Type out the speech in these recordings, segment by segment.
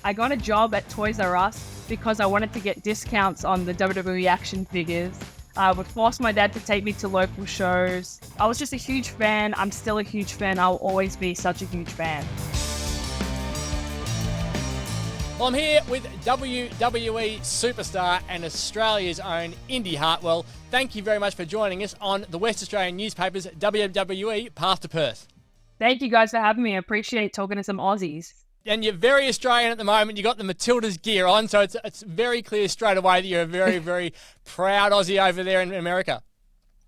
I got a job at Toys R Us because I wanted to get discounts on the WWE action figures. I would force my dad to take me to local shows. I was just a huge fan. I'm still a huge fan. I'll always be such a huge fan. Well, I'm here with WWE superstar and Australia's own Indi Hartwell. Thank you very much for joining us on the West Australian newspaper's WWE Path to Perth. Thank you guys for having me. I appreciate talking to some Aussies. And you're very Australian at the moment. You got the Matildas gear on, so it's very clear straight away that you're a very, very proud Aussie over there in America.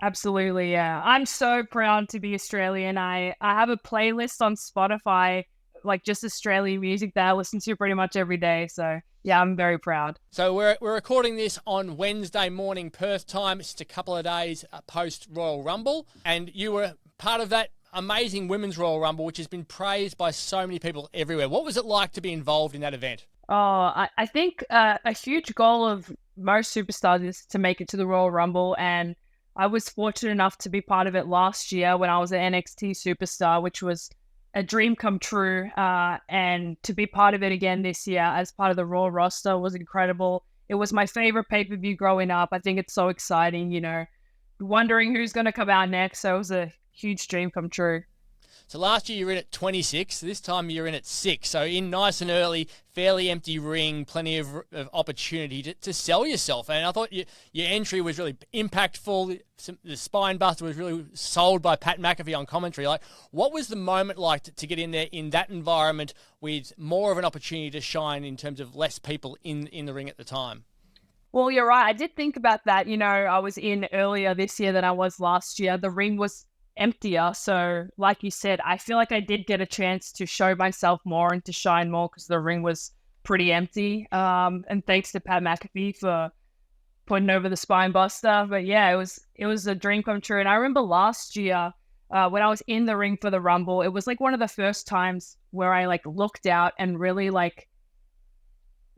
Absolutely, yeah. I'm so proud to be Australian. I have a playlist on Spotify, like just Australian music that I listen to pretty much every day. So yeah, I'm very proud. So we're recording this on Wednesday morning Perth time. It's just a couple of days post Royal Rumble, and you were part of that amazing Women's Royal Rumble, which has been praised by so many people everywhere. What was it like to be involved in that event? Oh, I think a huge goal of most superstars is to make it to the Royal Rumble, and I was fortunate enough to be part of it last year when I was an NXT superstar, which was a dream come true, and to be part of it again this year as part of the Raw roster was incredible. It was my favorite pay-per-view growing up. I think it's so exciting, wondering who's going to come out next. So it was a huge dream come true. So last year you were in at 26, this time you're in at 6. So in nice and early, fairly empty ring, plenty of opportunity to sell yourself. And I thought your entry was really impactful. The spine buster was really sold by Pat McAfee on commentary. Like, what was the moment like to get in there in that environment with more of an opportunity to shine in terms of less people in the ring at the time? Well, you're right. I did think about that. I was in earlier this year than I was last year. The ring was emptier. So like you said, I feel like I did get a chance to show myself more and to shine more because the ring was pretty empty. And thanks to Pat McAfee for putting over the spine buster. But yeah, it was a dream come true. And I remember last year when I was in the ring for the Rumble, it was like one of the first times where I like looked out and really like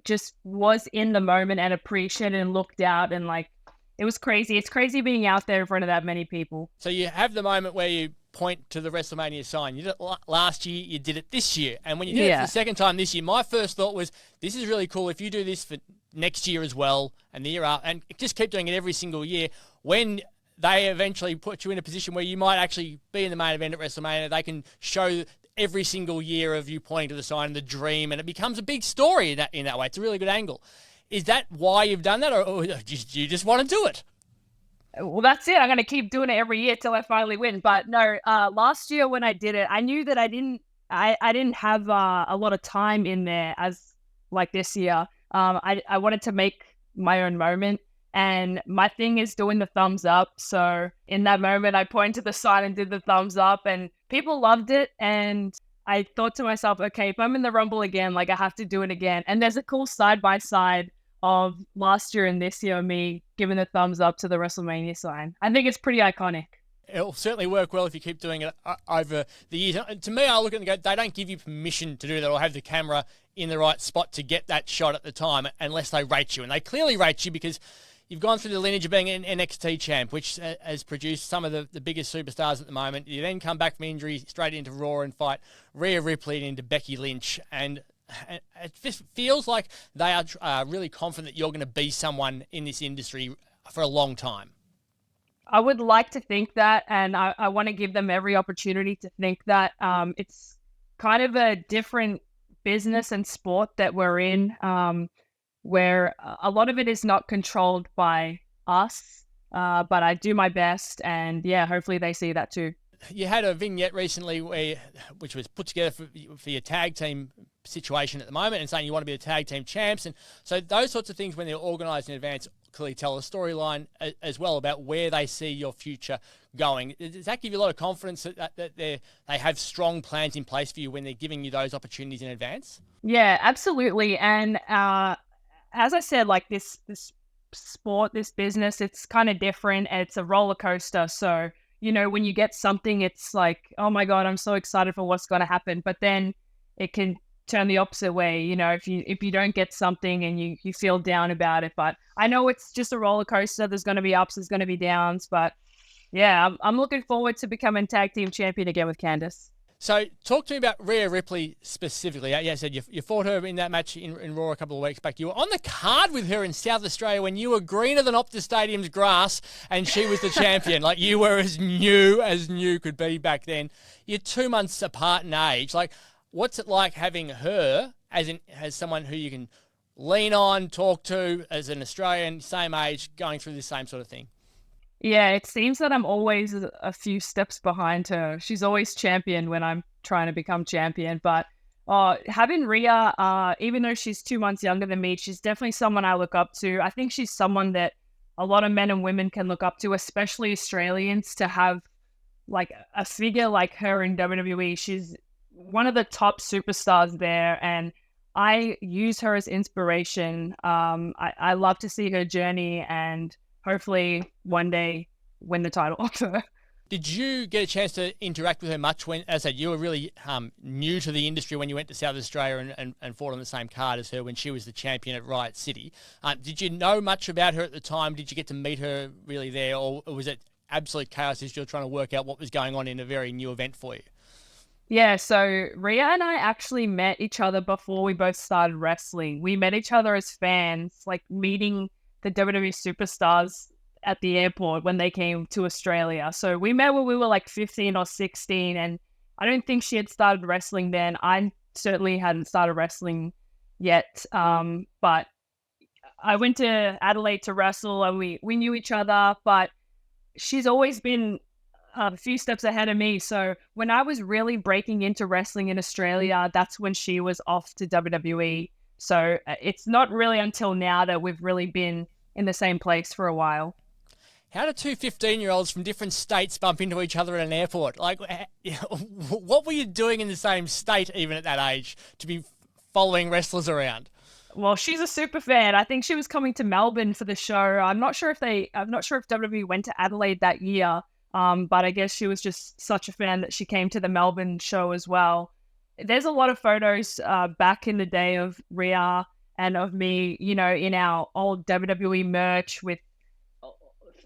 just was in the moment and appreciated and looked out, and like it was crazy. It's crazy being out there in front of that many people. So you have the moment where you point to the WrestleMania sign. You did it last year, you did it this year. And when you did it for the second time this year, my first thought was, this is really cool. If you do this for next year as well and the year after, and just keep doing it every single year, when they eventually put you in a position where you might actually be in the main event at WrestleMania, they can show every single year of you pointing to the sign and the dream, and it becomes a big story in that way. It's a really good angle. Is that why you've done that, or you just want to do it? Well, that's it. I'm going to keep doing it every year till I finally win. But no, last year when I did it, I knew that I didn't have a lot of time in there as like this year. I wanted to make my own moment, and my thing is doing the thumbs up. So in that moment, I pointed to the sign and did the thumbs up, and people loved it. And I thought to myself, okay, if I'm in the Rumble again, like I have to do it again. And there's a cool side-by-side of last year and this year, me giving the thumbs up to the WrestleMania sign. I think it's pretty iconic. It'll certainly work well if you keep doing it over the years. To me, I look at it and go, they don't give you permission to do that or have the camera in the right spot to get that shot at the time unless they rate you. And they clearly rate you because you've gone through the lineage of being an NXT champ, which has produced some of the biggest superstars at the moment. You then come back from injury straight into Raw and fight Rhea Ripley and into Becky Lynch. And it just feels like they are really confident that you're going to be someone in this industry for a long time. I would like to think that, and I want to give them every opportunity to think that. It's kind of a different business and sport that we're in, where a lot of it is not controlled by us, but I do my best, and yeah, hopefully they see that too. You had a vignette recently which was put together for your tag team situation at the moment, and saying you want to be the tag team champs. And so those sorts of things, when they're organised in advance, clearly tell a storyline as well about where they see your future going. Does that give you a lot of confidence that they have strong plans in place for you when they're giving you those opportunities in advance? Yeah, absolutely. And as I said, like this sport, this business, it's kind of different. It's a roller coaster. So, when you get something, it's like, oh my God, I'm so excited for what's going to happen. But then it can turn the opposite way, if you don't get something and you feel down about it. But I know it's just a roller coaster. There's going to be ups, there's going to be downs. But yeah, I'm looking forward to becoming tag team champion again with Candice. So talk to me about Rhea Ripley specifically. Yeah, I said you fought her in that match in Raw a couple of weeks back. You were on the card with her in South Australia when you were greener than Optus Stadium's grass and she was the champion. Like, you were as new could be back then. You're 2 months apart in age. Like, what's it like having her as someone who you can lean on, talk to as an Australian, same age, going through the same sort of thing? Yeah, it seems that I'm always a few steps behind her. She's always champion when I'm trying to become champion. But having Rhea, even though she's 2 months younger than me, she's definitely someone I look up to. I think she's someone that a lot of men and women can look up to, especially Australians, to have like a figure like her in WWE. She's one of the top superstars there, and I use her as inspiration. I love to see her journey and hopefully one day win the title off her. Did you get a chance to interact with her much when, as I said, you were really new to the industry when you went to South Australia and fought on the same card as her when she was the champion at Riot City? Did you know much about her at the time? Did you get to meet her really there, or was it absolute chaos as you were trying to work out what was going on in a very new event for you? Yeah, so Rhea and I actually met each other before we both started wrestling. We met each other as fans, like meeting the WWE superstars at the airport when they came to Australia. So we met when we were like 15 or 16, and I don't think she had started wrestling then. I certainly hadn't started wrestling yet. But I went to Adelaide to wrestle, and we knew each other, but she's always been a few steps ahead of me. So when I was really breaking into wrestling in Australia, that's when she was off to WWE. So it's not really until now that we've really been in the same place for a while. How do two 15-year-olds from different states bump into each other at an airport? Like, what were you doing in the same state even at that age to be following wrestlers around? Well, she's a super fan. I think she was coming to Melbourne for the show. I'm not sure if WWE went to Adelaide that year. But I guess she was just such a fan that she came to the Melbourne show as well. There's a lot of photos back in the day of Rhea and of me, you know, in our old WWE merch with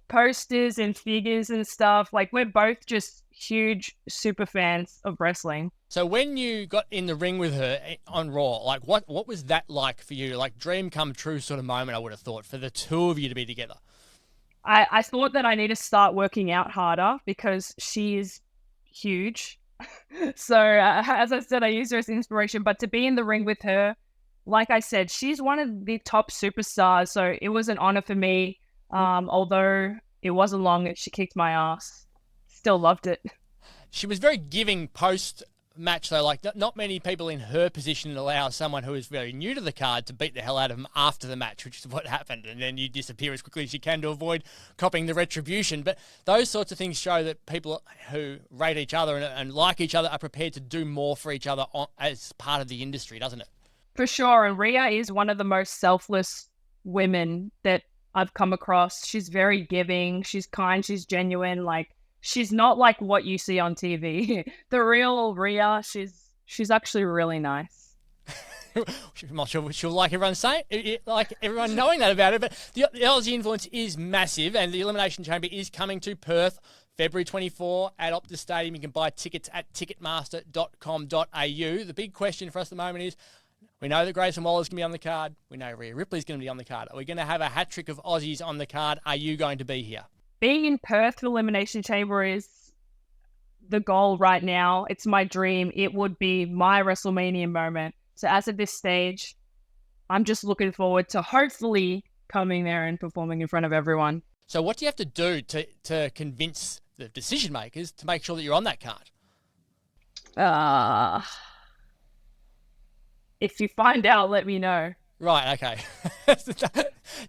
posters and figures and stuff. Like, we're both just huge super fans of wrestling. So when you got in the ring with her on Raw, like what was that like for you? Like, dream come true sort of moment, I would have thought, for the two of you to be together. I thought that I need to start working out harder because she is huge. So as I said, I use her as inspiration, but to be in the ring with her, like I said, she's one of the top superstars. So it was an honor for me. Although it wasn't long that she kicked my ass. Still loved it. She was very giving post-match, though. Like, not many people in her position allow someone who is very new to the card to beat the hell out of them after the match, which is what happened. And then you disappear as quickly as you can to avoid copying the retribution. But those sorts of things show that people who rate each other and like each other are prepared to do more for each other as part of the industry, doesn't it? For sure. And Rhea is one of the most selfless women that I've come across. She's very giving. She's kind. She's genuine. Like, she's not like what you see on TV. The real Rhea, she's actually really nice. I'm not sure she'll like everyone saying, like everyone knowing that about her, but the Aussie influence is massive, and the Elimination Chamber is coming to Perth February 24 at Optus Stadium. You can buy tickets at ticketmaster.com.au. The big question for us at the moment is, we know that Grayson Waller's going to be on the card. We know Rhea Ripley's going to be on the card. Are we going to have a hat-trick of Aussies on the card? Are you going to be here? Being in Perth for Elimination Chamber is the goal right now. It's my dream. It would be my WrestleMania moment. So as of this stage, I'm just looking forward to hopefully coming there and performing in front of everyone. So what do you have to do to convince the decision makers to make sure that you're on that card? If you find out, let me know. Right, okay.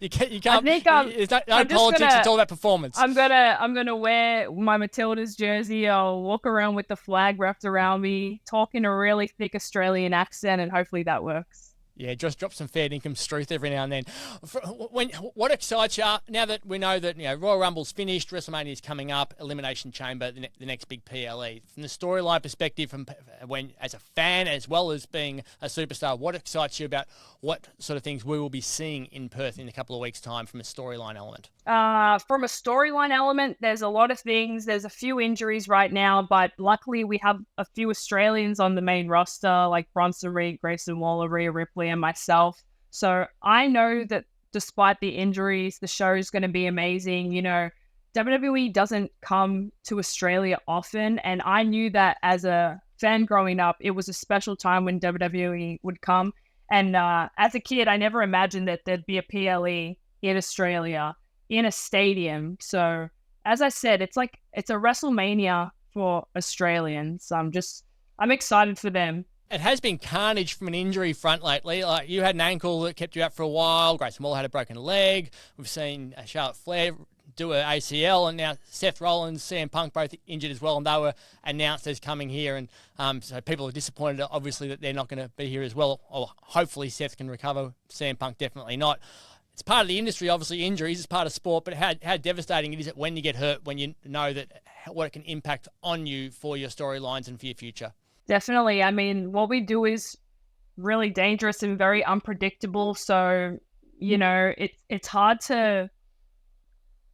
you can't. I think it's no politics. It's all about performance. I'm gonna wear my Matilda's jersey. I'll walk around with the flag wrapped around me, talk in a really thick Australian accent, and hopefully that works. Yeah, just drop some fair income truth every now and then. What excites you now that we know that Royal Rumble's finished, WrestleMania is coming up, Elimination Chamber, the next big PLE. From the storyline perspective, from when as a fan as well as being a superstar, what excites you about what sort of things we will be seeing in Perth in a couple of weeks' time from a storyline element? From a storyline element, there's a lot of things. There's a few injuries right now, but luckily we have a few Australians on the main roster, like Bronson Reed, Grayson Waller, Rhea Ripley, and myself. So I know that despite the injuries, the show is going to be amazing. WWE doesn't come to Australia often, and I knew that as a fan growing up, it was a special time when WWE would come. And as a kid, I never imagined that there'd be a PLE in Australia, in a stadium. So as I said, it's a WrestleMania for Australians. I'm excited for them. It has been carnage from an injury front lately. Like, you had an ankle that kept you out for a while. Grayson Waller had a broken leg. We've seen Charlotte Flair do an ACL, and now Seth Rollins, CM Punk both injured as well, and they were announced as coming here. And so people are disappointed, obviously, that they're not going to be here as well. Or hopefully Seth can recover. CM Punk definitely not. It's part of the industry, obviously. Injuries is part of sport, but how devastating it is when you get hurt, when you know that what it can impact on you for your storylines and for your future. Definitely. I mean, what we do is really dangerous and very unpredictable. So, it's hard to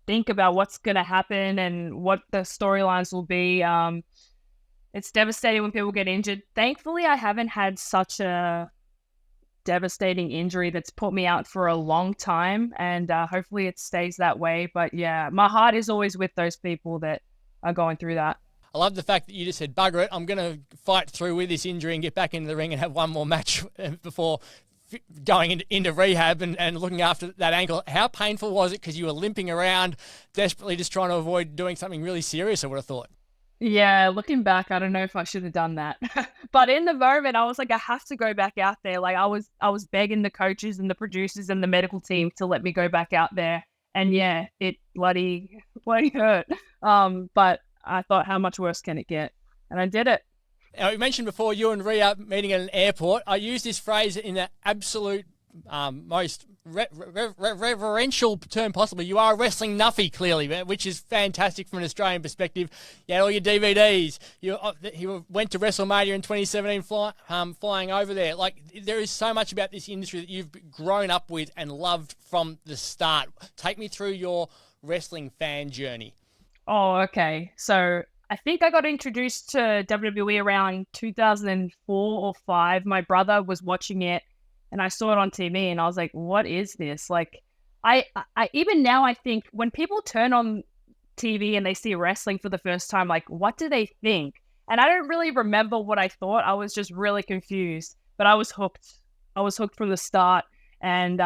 think about what's going to happen and what the storylines will be. It's devastating when people get injured. Thankfully, I haven't had such a devastating injury that's put me out for a long time, and hopefully it stays that way. But yeah, my heart is always with those people that are going through that. I love the fact that you just said, bugger it, I'm going to fight through with this injury and get back into the ring and have one more match before going into rehab and looking after that ankle. How painful was it? Because you were limping around, desperately just trying to avoid doing something really serious, I would have thought. Yeah, looking back, I don't know if I should have done that. But in the moment, I was like, I have to go back out there. Like I was begging the coaches and the producers and the medical team to let me go back out there. And yeah, it bloody hurt. But I thought, how much worse can it get? And I did it. Now, you mentioned before you and Rhea meeting at an airport. I use this phrase in the absolute most reverential term possible. You are a wrestling nuffy, clearly, which is fantastic from an Australian perspective. You had all your DVDs. You went to WrestleMania in 2017 flying over there. Like, there is so much about this industry that you've grown up with and loved from the start. Take me through your wrestling fan journey. Oh, okay. So I think I got introduced to WWE around 2004 or 5. My brother was watching it and I saw it on TV and I was like, what is this? Like, I even now I think when people turn on TV and they see wrestling for the first time, like, what do they think? And I don't really remember what I thought. I was just really confused, but I was hooked. I was hooked from the start and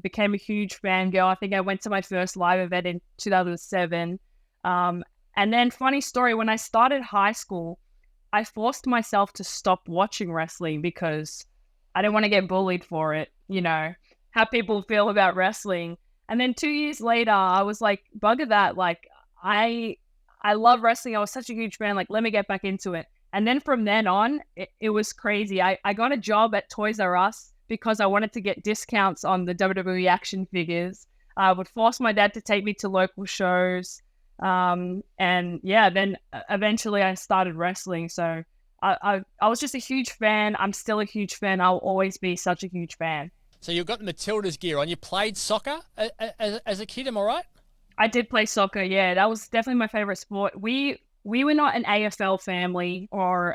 became a huge fangirl. I think I went to my first live event in 2007. And then, funny story, when I started high school, I forced myself to stop watching wrestling because I didn't want to get bullied for it, how people feel about wrestling. And then 2 years later, I was like, bugger that. Like, I love wrestling. I was such a huge fan. Like, let me get back into it. And then from then on, it was crazy. I got a job at Toys R Us because I wanted to get discounts on the WWE action figures. I would force my dad to take me to local shows. And yeah, then eventually I started wrestling. So I was just a huge fan. I'm still a huge fan. I'll always be such a huge fan. So you've got the Matildas gear on. You played soccer as a kid, am I right? I did play soccer. Yeah, that was definitely my favorite sport. We were not an AFL family or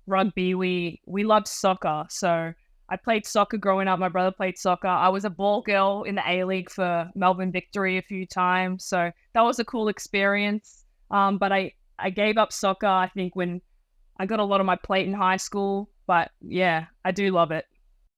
rugby. We loved soccer. So I played soccer growing up. My brother played soccer. I was a ball girl in the A-League for Melbourne Victory a few times. So that was a cool experience. But I gave up soccer, I think, when I got a lot on my plate in high school. But yeah, I do love it.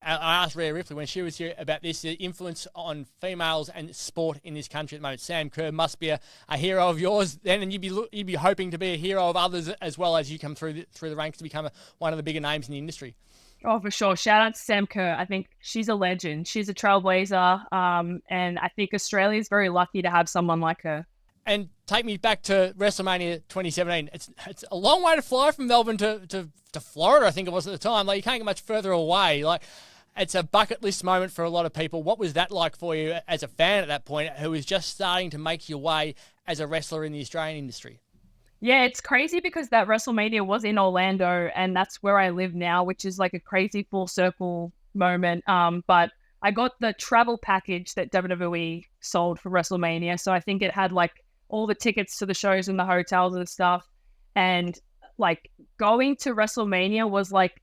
I asked Rhea Ripley when she was here about this, the influence on females and sport in this country at the moment. Sam Kerr must be a hero of yours then, and you'd be hoping to be a hero of others as well as you come through the ranks to become one of the bigger names in the industry. Oh, for sure. Shout out to Sam Kerr. I think she's a legend. She's a trailblazer. And I think Australia is very lucky to have someone like her. And take me back to WrestleMania 2017. It's a long way to fly from Melbourne to Florida, I think it was at the time. Like, you can't get much further away. Like, it's a bucket list moment for a lot of people. What was that like for you as a fan at that point who was just starting to make your way as a wrestler in the Australian industry? Yeah, it's crazy because that WrestleMania was in Orlando and that's where I live now, which is like a crazy full circle moment. But I got the travel package that WWE sold for WrestleMania. So I think it had like all the tickets to the shows and the hotels and stuff. And like going to WrestleMania was like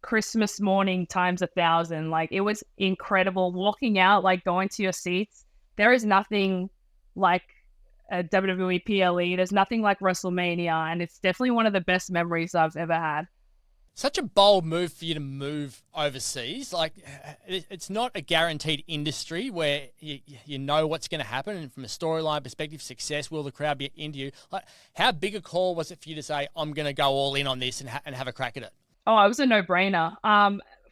Christmas morning times 1,000. Like it was incredible. Walking out, like going to your seats, there is nothing like a WWE PLE. There's nothing like WrestleMania, and it's definitely one of the best memories I've ever had. Such a bold move for you to move overseas. Like, it's not a guaranteed industry where you know what's going to happen. And from a storyline perspective, success, will the crowd be into you? Like, how big a call was it for you to say, I'm going to go all in on this and have a crack at it? Oh, it was a no-brainer.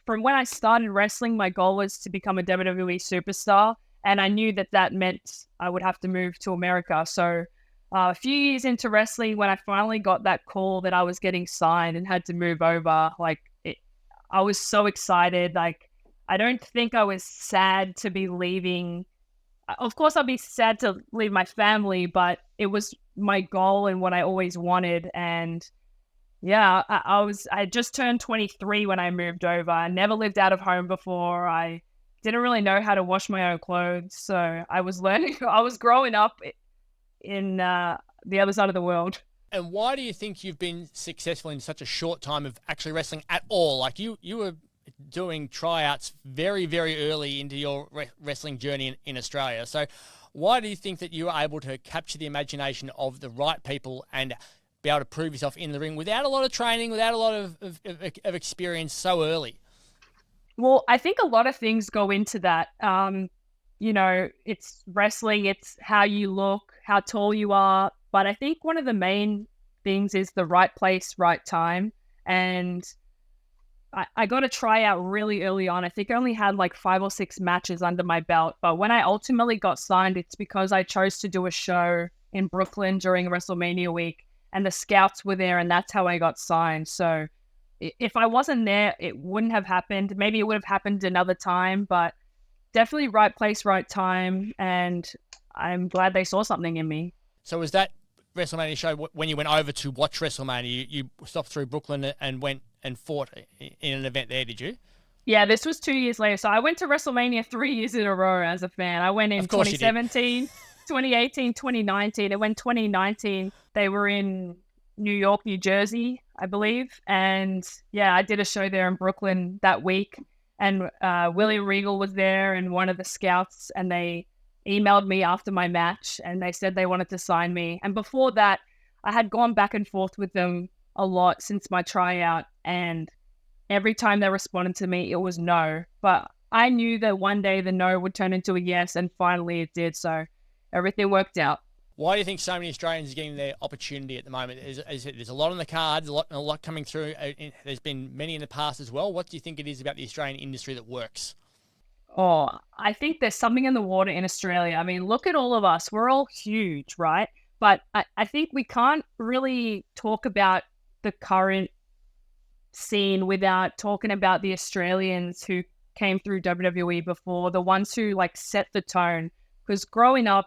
From when I started wrestling, my goal was to become a WWE superstar, and I knew that that meant I would have to move to America. So a few years into wrestling, when I finally got that call that I was getting signed and had to move over, I was so excited. Like, I don't think I was sad to be leaving. Of course, I'll be sad to leave my family, but it was my goal and what I always wanted. And yeah, I just turned 23 when I moved over. I never lived out of home before. I didn't really know how to wash my own clothes. So I was learning, I was growing up in the other side of the world. And why do you think you've been successful in such a short time of actually wrestling at all? Like you were doing tryouts very, very early into your wrestling journey in Australia. So why do you think that you were able to capture the imagination of the right people and be able to prove yourself in the ring without a lot of training, without a lot of experience so early? Well, I think a lot of things go into that. It's wrestling, it's how you look, how tall you are. But I think one of the main things is the right place, right time. And I got to try out really early on. I think I only had like 5 or 6 matches under my belt. But when I ultimately got signed, it's because I chose to do a show in Brooklyn during WrestleMania week. And the scouts were there, and that's how I got signed. So if I wasn't there, it wouldn't have happened. Maybe it would have happened another time, but definitely right place, right time. And I'm glad they saw something in me. So was that WrestleMania show when you went over to watch WrestleMania, you stopped through Brooklyn and went and fought in an event there, did you? Yeah, this was 2 years later. So I went to WrestleMania 3 years in a row as a fan. I went in 2017, 2018, 2019. And when 2019, they were in New York, New Jersey, I believe. And yeah, I did a show there in Brooklyn that week. And William Regal was there and one of the scouts, and they emailed me after my match and they said they wanted to sign me. And before that, I had gone back and forth with them a lot since my tryout, and every time they responded to me, it was no. But I knew that one day the no would turn into a yes, and finally it did. So everything worked out. Why do you think so many Australians are getting their opportunity at the moment? There's a lot on the cards, a lot coming through. There's been many in the past as well. What do you think it is about the Australian industry that works? Oh, I think there's something in the water in Australia. I mean, look at all of us. We're all huge, right? But I think we can't really talk about the current scene without talking about the Australians who came through WWE before, the ones who like set the tone. Because growing up,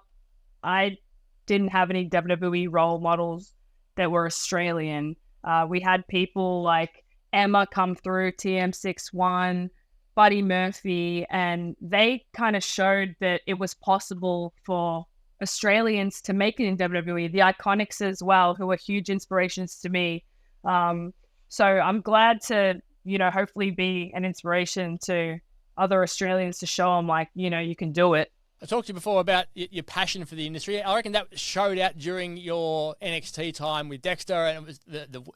I didn't have any WWE role models that were Australian. We had people like Emma come through, TM61, Buddy Murphy, and they kind of showed that it was possible for Australians to make it in WWE. The Iconics as well, who were huge inspirations to me. So I'm glad to, hopefully be an inspiration to other Australians to show them like, you can do it. I talked to you before about your passion for the industry. I reckon that showed out during your NXT time with Dexter, and it was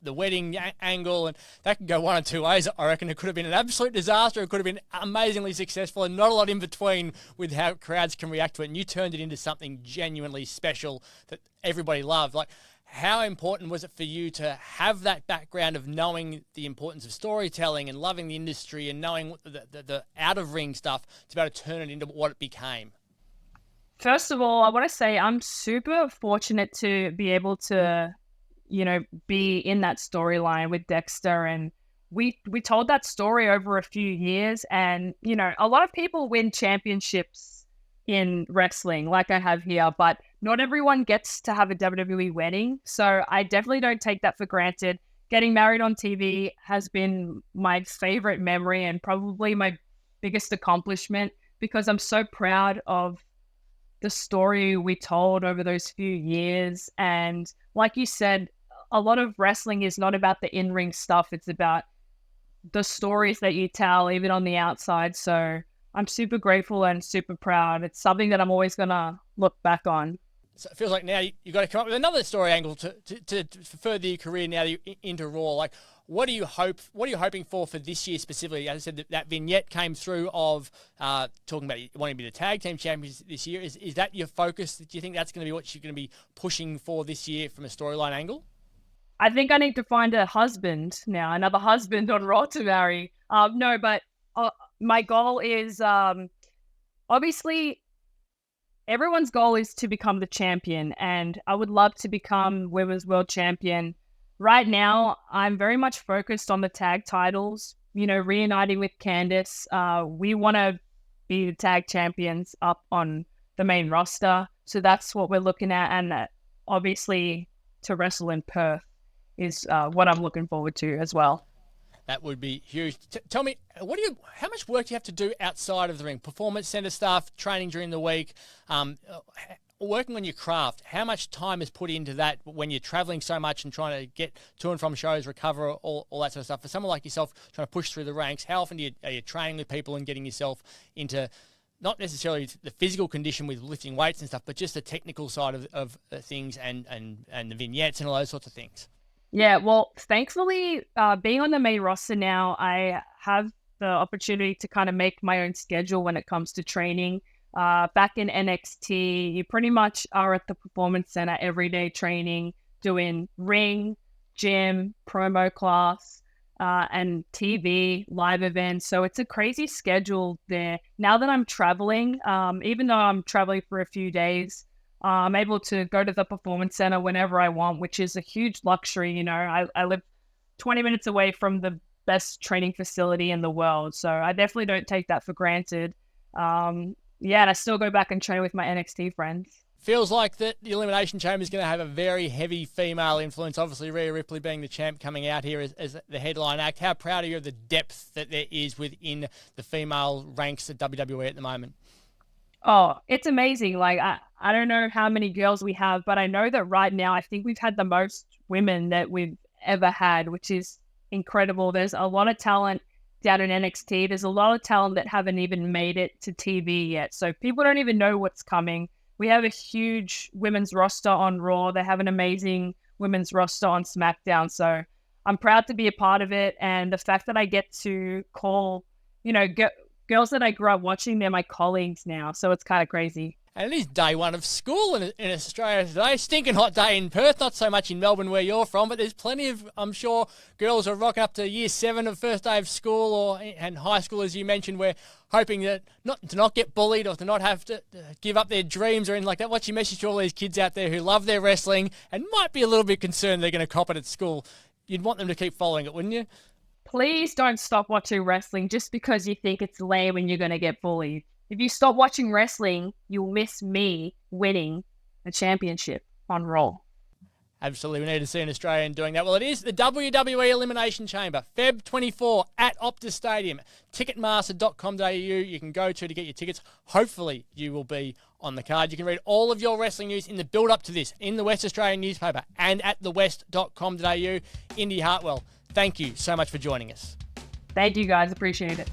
the wedding angle, and that could go one of two ways. I reckon it could have been an absolute disaster. It could have been amazingly successful, and not a lot in between with how crowds can react to it. And you turned it into something genuinely special that everybody loved. Like, how important was it for you to have that background of knowing the importance of storytelling and loving the industry and knowing the out-of-ring stuff to be able to turn it into what it became? First of all, I want to say I'm super fortunate to be able to, be in that storyline with Dexter. And we told that story over a few years, and a lot of people win championships in wrestling like I have here, but not everyone gets to have a WWE wedding. So I definitely don't take that for granted. Getting married on TV has been my favorite memory and probably my biggest accomplishment, because I'm so proud of the story we told over those few years. And like you said, a lot of wrestling is not about the in-ring stuff. It's about the stories that you tell, even on the outside. So I'm super grateful and super proud. It's something that I'm always going to look back on. So it feels like now you've got to come up with another story angle to further your career now that you're into Raw. Like, what are you hoping for this year specifically? As I said, that vignette came through of talking about wanting to be the tag team champions this year. Is that your focus? Do you think that's going to be what you're going to be pushing for this year from a storyline angle? I think I need to find a husband now, another husband on Raw to marry. No, but my goal is obviously everyone's goal is to become the champion, and I would love to become Women's World Champion. Right now, I'm very much focused on the tag titles, reuniting with Candice. We want to be the tag champions up on the main roster. So that's what we're looking at. And obviously to wrestle in Perth is what I'm looking forward to as well. That would be huge. Tell me, how much work do you have to do outside of the ring? Performance center stuff, training during the week, working on your craft. How much time is put into that when you're traveling so much and trying to get to and from shows, recover, all that sort of stuff? For someone like yourself trying to push through the ranks, how often are you training with people and getting yourself into not necessarily the physical condition with lifting weights and stuff, but just the technical side of things and the vignettes and all those sorts of things? Yeah, well, thankfully, being on the main roster now, I have the opportunity to kind of make my own schedule when it comes to training. Back in NXT, you pretty much are at the Performance Center every day training, doing ring, gym, promo class, and TV, live events. So it's a crazy schedule there. Now that I'm traveling, even though I'm traveling for a few days, I'm able to go to the Performance Center whenever I want, which is a huge luxury. I live 20 minutes away from the best training facility in the world. So I definitely don't take that for granted. And I still go back and train with my NXT friends. Feels like that the Elimination Chamber is going to have a very heavy female influence. Obviously, Rhea Ripley being the champ coming out here as the headline act. How proud are you of the depth that there is within the female ranks at WWE at the moment? Oh, it's amazing. Like, I don't know how many girls we have, but I know that right now, I think we've had the most women that we've ever had, which is incredible. There's a lot of talent down in NXT. There's a lot of talent that haven't even made it to TV yet. So people don't even know what's coming. We have a huge women's roster on Raw. They have an amazing women's roster on SmackDown. So I'm proud to be a part of it. And the fact that I get to call, girls that I grew up watching, they're my colleagues now. So it's kind of crazy. And it is day one of school in Australia today. Stinking hot day in Perth, not so much in Melbourne where you're from, but there's plenty of, I'm sure, girls are rocking up to year 7 of first day of school and high school, as you mentioned. We're hoping that to not get bullied or to not have to give up their dreams or anything like that. What's your message to all these kids out there who love their wrestling and might be a little bit concerned they're going to cop it at school? You'd want them to keep following it, wouldn't you? Please don't stop watching wrestling just because you think it's lame and you're going to get bullied. If you stop watching wrestling, you'll miss me winning a championship on Raw. Absolutely. We need to see an Australian doing that. Well, it is the WWE Elimination Chamber, Feb 24 at Optus Stadium. Ticketmaster.com.au you can go to get your tickets. Hopefully you will be on the card. You can read all of your wrestling news in the build-up to this in the West Australian newspaper and at thewest.com.au. Indi Hartwell, thank you so much for joining us. Thank you, guys. Appreciate it.